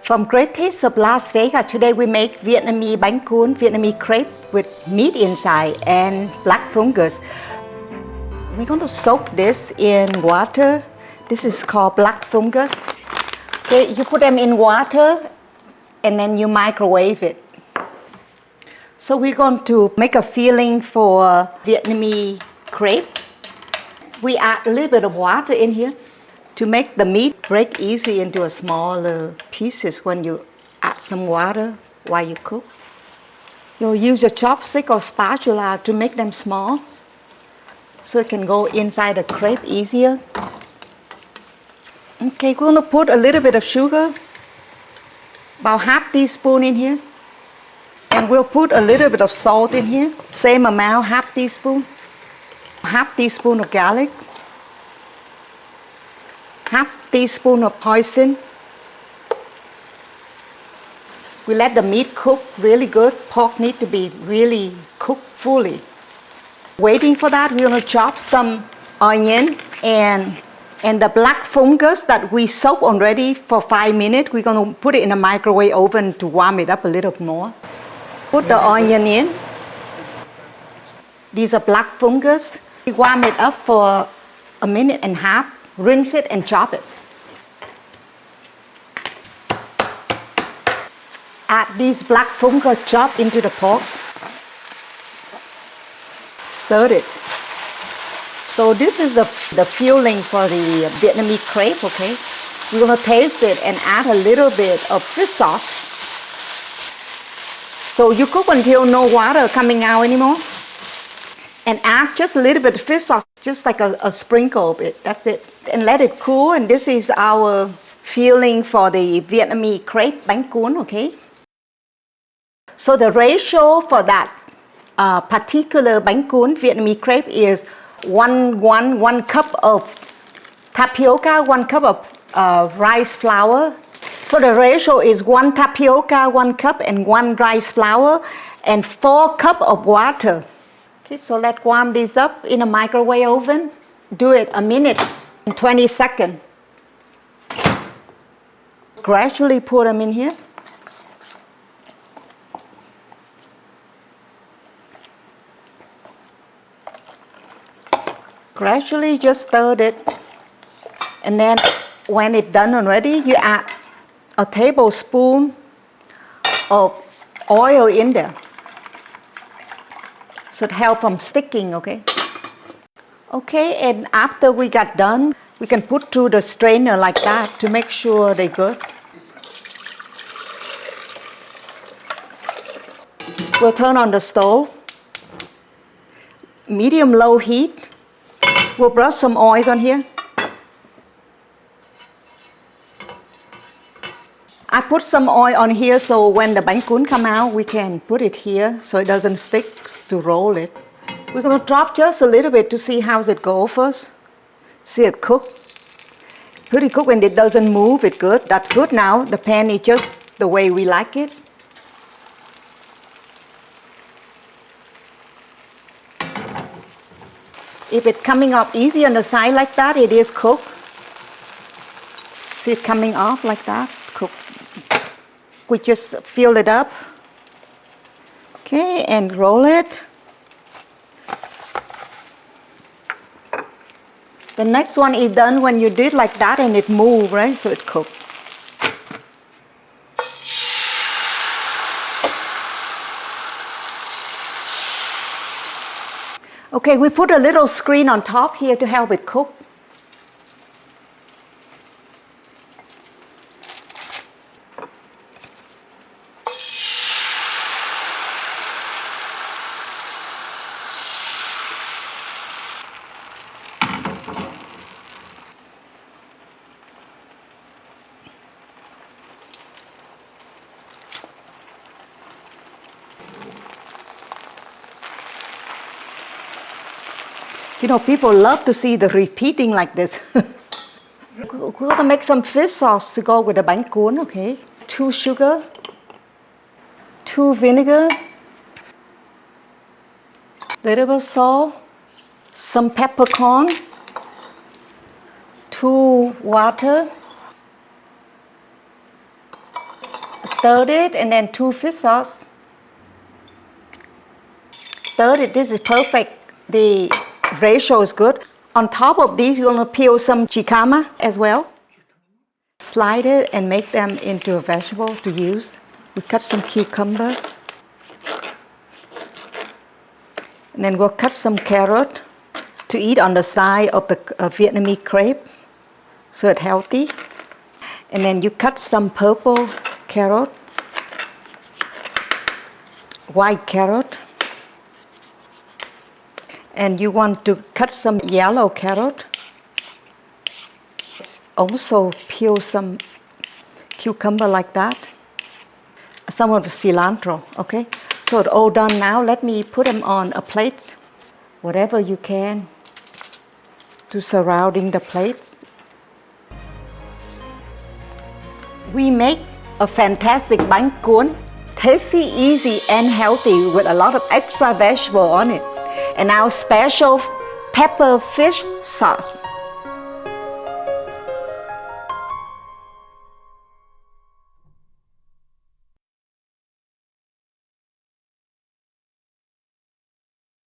From great taste of Las Vegas, today we make Vietnamese bánh cuốn, Vietnamese crepe with meat inside and black fungus. We're going to soak this in water. This is called black fungus. Okay, you put them in water and then you microwave it. So we're going to make a filling for Vietnamese crepe. We add a little bit of water in here to make the meat break easy into a smaller pieces when you add some water while you cook. You'll use a chopstick or spatula to make them small so it can go inside the crepe easier. Okay, we're going to put a little bit of sugar, about half teaspoon in here. And we'll put a little bit of salt in here, same amount, half teaspoon. Half teaspoon of garlic. Half teaspoon of hoisin. We let the meat cook really good. Pork needs to be really cooked fully. Waiting for that, we're going to chop some onion and the black fungus that we soaked already for 5 minutes. We're going to put it in a microwave oven to warm it up a little more. Put the onion in. These are black fungus. We warm it up for a minute and a half. Rinse it and chop it. Add these black fungus chopped into the pork. Stir it. So this is the filling for the Vietnamese crepe, okay? We're going to taste it and add a little bit of fish sauce. So you cook until no water coming out anymore. And add just a little bit of fish sauce, just like a sprinkle of it, that's it. And let it cool, and this is our filling for the Vietnamese crepe bánh cuốn, okay? So the ratio for that particular bánh cuốn Vietnamese crepe is one cup of tapioca, 1 cup of rice flour. So the ratio is 1 tapioca, 1 cup, and 1 rice flour, and 4 cups of water. Okay, so let's warm this up in a microwave oven. Do it a minute and 20 seconds. Gradually pour them in here. Gradually just stir it. And then when it's done already, you add a tablespoon of oil in there. So it helps from sticking, okay? Okay, and after we got done, we can put through the strainer like that to make sure they're good. We'll turn on the stove. Medium-low heat. We'll brush some oil on here. I put some oil on here so when the bánh cuốn come out, we can put it here so it doesn't stick to roll it. We're going to drop just a little bit to see how it goes first. See it cook. Pretty cook when it doesn't move, it's good. That's good now. The pan is just the way we like it. If it's coming off easy on the side like that, it is cooked. See it coming off like that, cooked. We just fill it up. Okay, and roll it. The next one is done when you do it like that and it moves, right? So it cooked. Okay, we put a little screen on top here to help it cook. You know, people love to see the repeating like this. We're going to make some fish sauce to go with the bánh cuốn, okay? 2 sugar, 2 vinegar, little bit of salt, some peppercorn, 2 water, Stir it and then 2 fish sauce. Stir it, this is perfect. The ratio is good. On top of these, you're gonna peel some jicama as well. Slide it and make them into a vegetable to use. We cut some cucumber. And then we'll cut some carrot to eat on the side of the Vietnamese crepe, so it's healthy. And then you cut some purple carrot, white carrot, and you want to cut some yellow carrot. Also peel some cucumber like that, some of the cilantro, okay? So it's all done now. Let me put them on a plate, whatever you can, to surrounding the plates. We make a fantastic bánh cuốn, tasty, easy, and healthy with a lot of extra vegetable on it. And our special pepper fish sauce.